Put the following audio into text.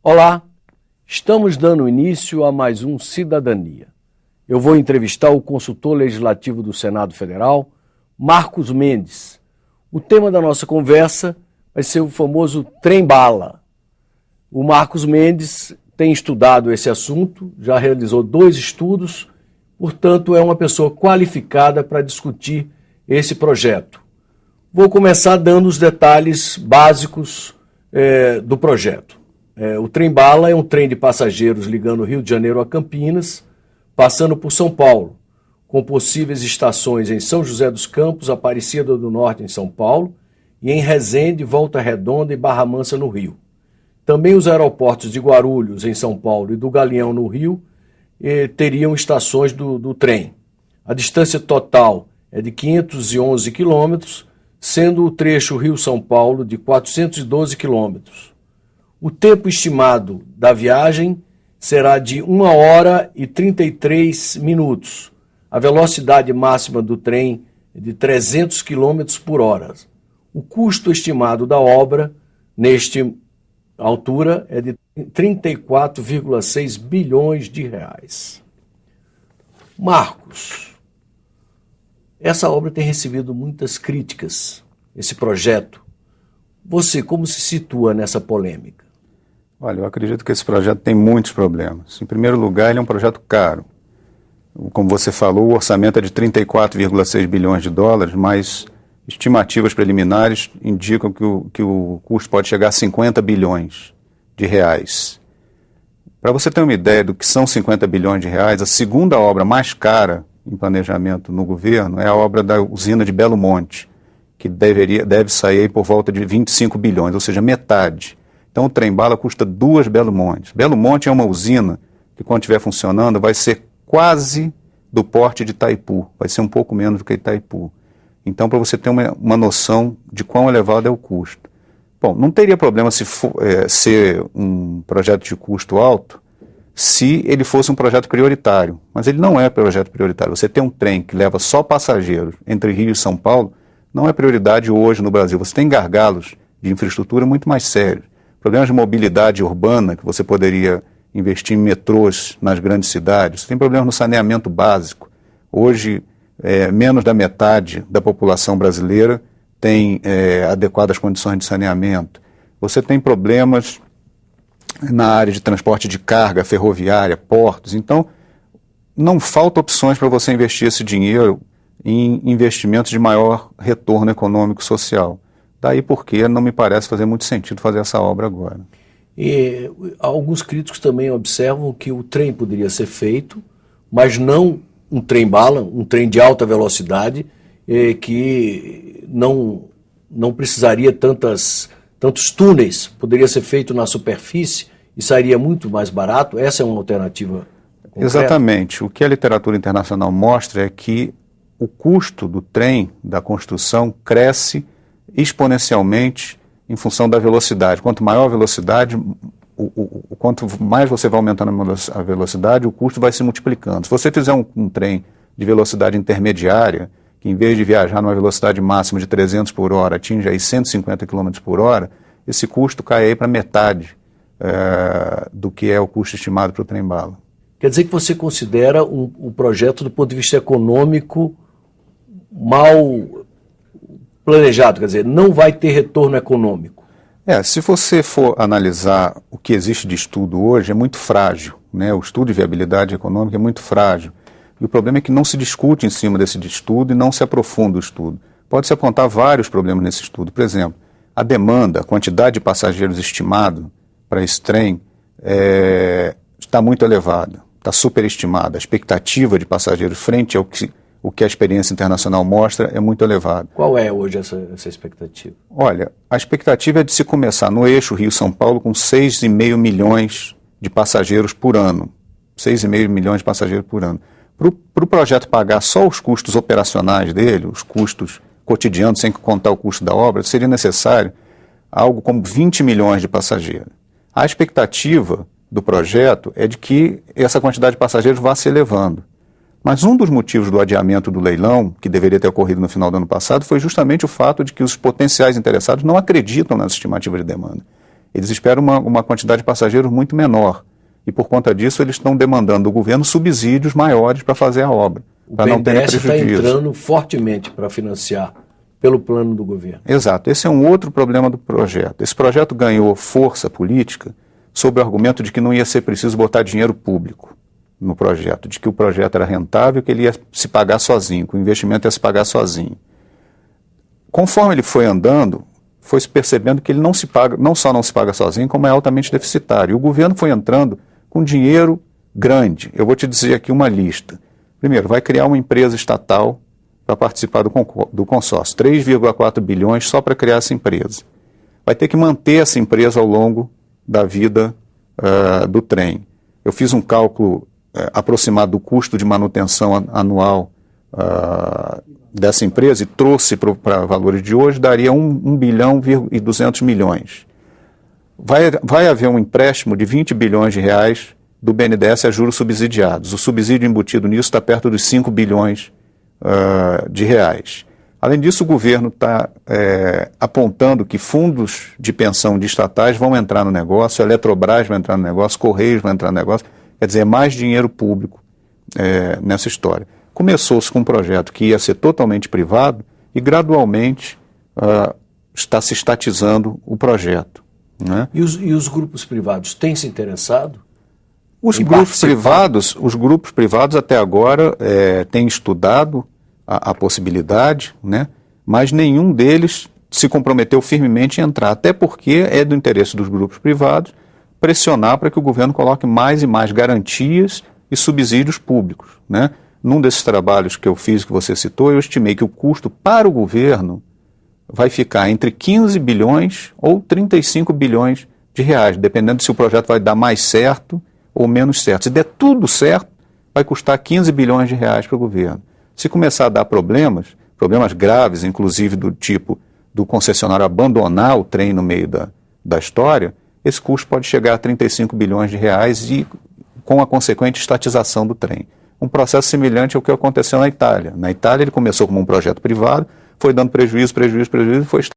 Olá, estamos dando início a mais um Cidadania. Eu vou entrevistar o consultor legislativo do Senado Federal, Marcos Mendes. O tema da nossa conversa vai ser o famoso trem-bala. O Marcos Mendes tem estudado esse assunto, já realizou 2 estudos, portanto é uma pessoa qualificada para discutir esse projeto. Vou começar dando os detalhes básicos do projeto. O trem-bala é um trem de passageiros ligando o Rio de Janeiro a Campinas, passando por São Paulo, com possíveis estações em São José dos Campos, Aparecida do Norte em São Paulo, e em Resende, Volta Redonda e Barra Mansa no Rio. Também os aeroportos de Guarulhos em São Paulo e do Galeão no Rio teriam estações do trem. A distância total é de 511 quilômetros, sendo o trecho Rio-São Paulo de 412 quilômetros. O tempo estimado da viagem será de 1 hora e 33 minutos. A velocidade máxima do trem é de 300 km por hora. O custo estimado da obra, nesta altura, é de 34,6 bilhões de reais. Marcos, essa obra tem recebido muitas críticas, esse projeto. Você como se situa nessa polêmica? Olha, eu acredito que esse projeto tem muitos problemas. Em primeiro lugar, ele é um projeto caro. Como você falou, o orçamento é de 34,6 bilhões de dólares, mas estimativas preliminares indicam que o custo pode chegar a 50 bilhões de reais. Para você ter uma ideia do que são 50 bilhões de reais, a segunda obra mais cara em planejamento no governo é a obra da usina de Belo Monte, que deve sair por volta de 25 bilhões, ou seja, metade. Então o trem-bala custa 2 Belo Montes. Belo Monte é uma usina que, quando estiver funcionando, vai ser quase do porte de Itaipu, vai ser um pouco menos do que Itaipu. Então, para você ter uma noção de quão elevado é o custo. Bom, não teria problema se ser um projeto de custo alto se ele fosse um projeto prioritário, mas ele não é projeto prioritário. Você tem um trem que leva só passageiros entre Rio e São Paulo, não é prioridade hoje no Brasil. Você tem gargalos de infraestrutura muito mais sérios. Problemas de mobilidade urbana, que você poderia investir em metrôs nas grandes cidades. Você tem problemas no saneamento básico. Hoje, menos da metade da população brasileira tem adequadas condições de saneamento. Você tem problemas na área de transporte de carga, ferroviária, portos. Então, não faltam opções para você investir esse dinheiro em investimentos de maior retorno econômico e social. Daí porque não me parece fazer muito sentido fazer essa obra agora. E alguns críticos também observam que o trem poderia ser feito, mas não um trem-bala, um trem de alta velocidade, que não precisaria tantos túneis, poderia ser feito na superfície e sairia muito mais barato. Essa é uma alternativa concreta? Exatamente. O que a literatura internacional mostra é que o custo do trem, da construção, cresce exponencialmente em função da velocidade. Quanto maior a velocidade, quanto mais você vai aumentando a velocidade, o custo vai se multiplicando. Se você fizer um trem de velocidade intermediária, que em vez de viajar numa velocidade máxima de 300 por hora, atinge aí 150 km por hora, esse custo cai aí para metade do que é o custo estimado para o trem-bala. Quer dizer que você considera o projeto, do ponto de vista econômico, mal planejado, quer dizer, não vai ter retorno econômico? Se você for analisar o que existe de estudo hoje, é muito frágil, né? O estudo de viabilidade econômica é muito frágil. E o problema é que não se discute em cima desse estudo e não se aprofunda o estudo. Pode-se apontar vários problemas nesse estudo. Por exemplo, a demanda, a quantidade de passageiros estimado para esse trem está muito elevada, está superestimada. A expectativa de passageiros frente ao que a experiência internacional mostra é muito elevado. Qual é hoje essa expectativa? Olha, a expectativa é de se começar no eixo Rio-São Paulo com 6,5 milhões de passageiros por ano. 6,5 milhões de passageiros por ano. Para o projeto pagar só os custos operacionais dele, os custos cotidianos, sem contar o custo da obra, seria necessário algo como 20 milhões de passageiros. A expectativa do projeto é de que essa quantidade de passageiros vá se elevando. Mas um dos motivos do adiamento do leilão, que deveria ter ocorrido no final do ano passado, foi justamente o fato de que os potenciais interessados não acreditam nas estimativas de demanda. Eles esperam uma quantidade de passageiros muito menor. E por conta disso eles estão demandando do governo subsídios maiores para fazer a obra, para não ter prejuízo. O BNDES está entrando fortemente para financiar pelo plano do governo. Exato. Esse é um outro problema do projeto. Esse projeto ganhou força política sob o argumento de que não ia ser preciso botar dinheiro público no projeto, de que o projeto era rentável, que ele ia se pagar sozinho, que o investimento ia se pagar sozinho. Conforme ele foi andando, foi se percebendo que ele não só não se paga sozinho, como é altamente deficitário. E o governo foi entrando com dinheiro grande. Eu vou te dizer aqui uma lista. Primeiro, vai criar uma empresa estatal para participar do consórcio. 3,4 bilhões só para criar essa empresa. Vai ter que manter essa empresa ao longo da vida do trem. Eu fiz um cálculo aproximado do custo de manutenção anual dessa empresa e trouxe para valores de hoje, daria 1 bilhão e 200 milhões. Vai haver um empréstimo de 20 bilhões de reais do BNDES a juros subsidiados. O subsídio embutido nisso está perto dos 5 bilhões de reais. Além disso, o governo está apontando que fundos de pensão de estatais vão entrar no negócio, a Eletrobras vai entrar no negócio, Correios vai entrar no negócio, quer dizer, mais dinheiro público nessa história. Começou-se com um projeto que ia ser totalmente privado e gradualmente está se estatizando o projeto. Né? E os grupos privados têm se interessado? Os grupos privados até agora têm estudado a possibilidade, né? Mas nenhum deles se comprometeu firmemente em entrar, até porque é do interesse dos grupos privados pressionar para que o governo coloque mais e mais garantias e subsídios públicos, né? Num desses trabalhos que eu fiz, que você citou, eu estimei que o custo para o governo vai ficar entre 15 bilhões ou 35 bilhões de reais, dependendo se o projeto vai dar mais certo ou menos certo. Se der tudo certo, vai custar 15 bilhões de reais para o governo. Se começar a dar problemas graves, inclusive do tipo do concessionário abandonar o trem no meio da história, esse custo pode chegar a 35 bilhões de reais e com a consequente estatização do trem. Um processo semelhante ao que aconteceu na Itália. Na Itália ele começou como um projeto privado, foi dando prejuízo e foi